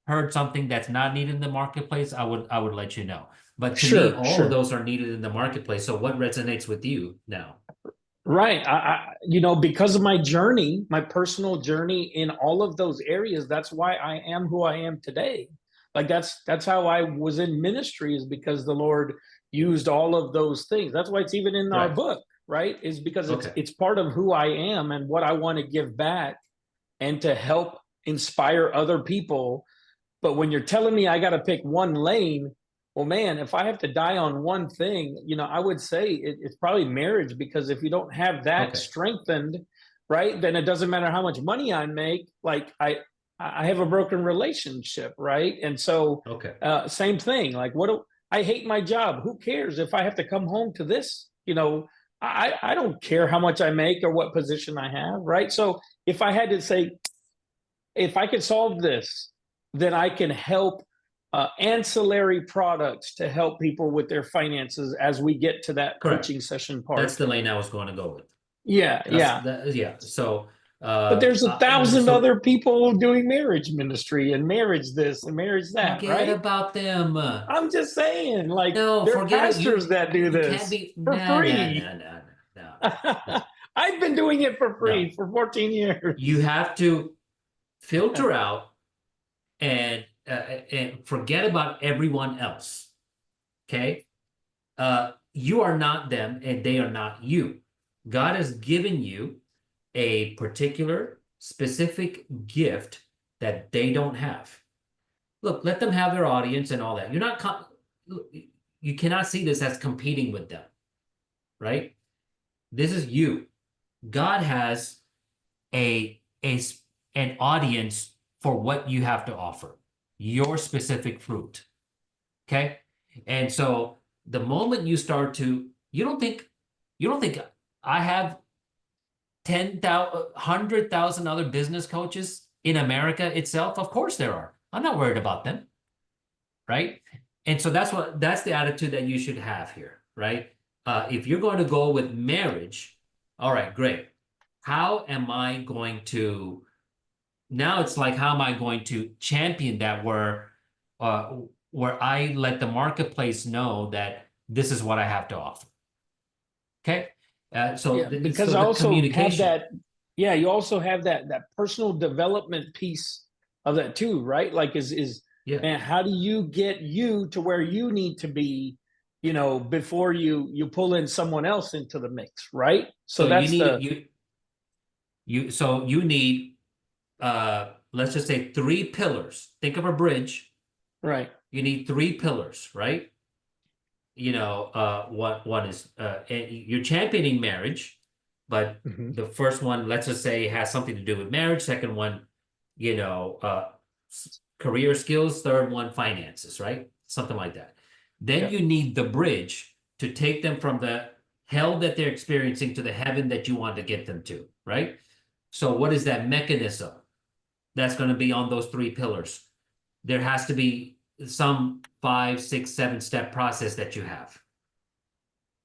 heard something that's not needed in the marketplace, I would let you know. But to me, Sure, all of sure. those are needed in the marketplace. So what resonates with you now? Right. Because of my journey, my personal journey in all of those areas, that's why I am who I am today. Like that's how I was in ministry, is because the Lord used all of those things. That's why it's even in our Right. book, right? Is because it's Okay. it's part of who I am and what I want to give back and to help inspire other people. But when you're telling me I got to pick one lane, well, man, if I have to die on one thing, I would say it's probably marriage, because if you don't have that Okay. strengthened, right, then it doesn't matter how much money I make. Like I have a broken relationship, right? And so, Okay. same thing. Like, I hate my job. Who cares if I have to come home to this? I don't care how much I make or what position I have, right? So if I had to say, if I could solve this, then I can help ancillary products to help people with their finances as we get to that Correct. coaching session That's part. the lane I was going to go with. Yeah, That's yeah. yeah. So But there's a thousand so other people doing marriage ministry and marriage this and marriage that, forget right? about them. I'm just saying, like, No, there are forget it. pastors that do You can't this be for nah nah free. nah nah nah no I've been doing it for no. free for 14 You years. have to filter out and forget about everyone else. Okay, you are not them, and they are not you. God has given you a particular specific gift that they don't have. Look, let them have their audience and all that. You cannot see this as competing with them, right? This is you. God has a an audience for what you have to offer, your specific fruit. Okay. And so the moment you start to, you don't think I have 10,000, 100,000 other business coaches in America itself? Of course there are. I'm not worried about them. Right. And so that's the attitude that you should have here. Right. If you're going to go with marriage, all right, great. How am I going to now it's like, how am I going to champion that uh, where I let the marketplace know that this is what I have to offer. Okay. So Yeah, it's because so I the also have communication. that. Yeah, you also have that personal development piece of that too, right? Like, is Yeah. man, how do you get you to where you need to be, before you pull in someone else into the mix, right? So So you that's need the you need let's just say three pillars. Think of a bridge. right. You need three pillars, right? One is you're championing marriage, but Hmm. the first one, let's just say, has something to do with marriage. Second one, you know, uh, career skills. Third one, finances, right? Something like that. Then Yeah. you need the bridge to take them from the hell that they're experiencing to the heaven that you want to get them to, right? So what is that mechanism that's going to be on those three pillars? There has to be some 5, 6, 7 step process that you have,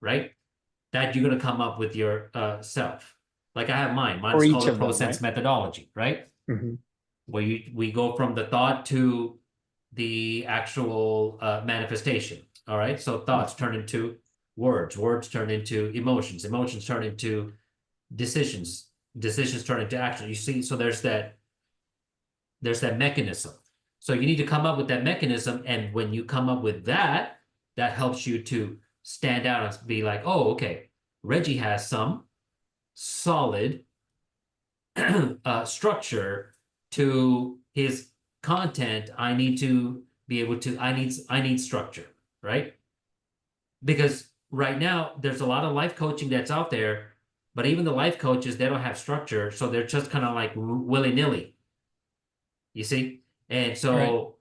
right? That you're going to come up with your self. Like I have mine. Mine For is each called the of them, right? ProSense methodology, right? Hmm. Where we go from the thought to the actual manifestation. All right. So thoughts turn into words, words turn into emotions, emotions turn into decisions, decisions turn into action. You see, so there's that mechanism. So you need to come up with that mechanism. And when you come up with that, that helps you to stand out and be like, oh, okay, Reggie has some solid structure to his content. I need to be able to, I need structure, right? Because right now there's a lot of life coaching that's out there, but even the life coaches, they don't have structure. So they're just kind of like willy-nilly, you see? And Right. so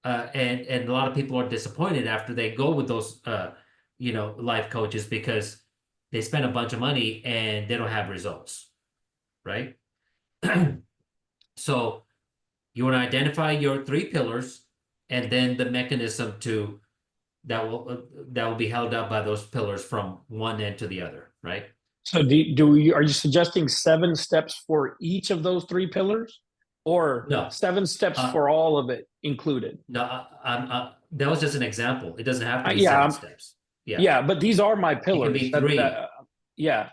and a lot of people are disappointed after they go with those life coaches because they spend a bunch of money and they don't have results, right? So you want to identify your three pillars and then the mechanism to that will be held up by those pillars from one end to the other, right? So are you suggesting 7 steps for each of those 3 pillars? or No. 7 steps Uh, for all of it included? No, that was just an example. It doesn't have to be Yeah, 7 steps. Yeah, yeah, but these are my it can pillars. be three. Yeah,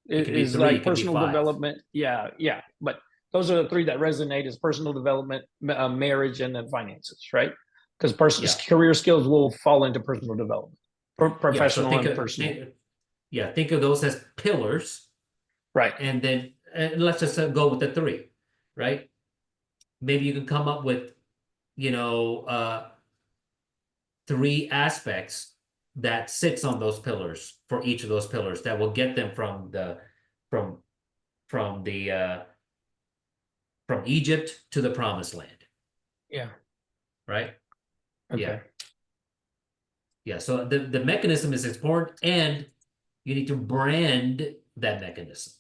It it can be is three. like It can be personal 5. development. Yeah, yeah, but those are the 3 that resonate: is personal development, marriage, and then finances, right? Because Yeah, career skills will fall into personal development, yeah. So professional and personal. think of those as pillars, Right. and then let's just go with the 3, right? Maybe you can come up with, you know, 3 aspects that sits on those pillars for each of those pillars that will get them from from the from Egypt to the promised land, Yeah. right? Yeah. Okay. Yeah. So the mechanism is important, and you need to brand that mechanism.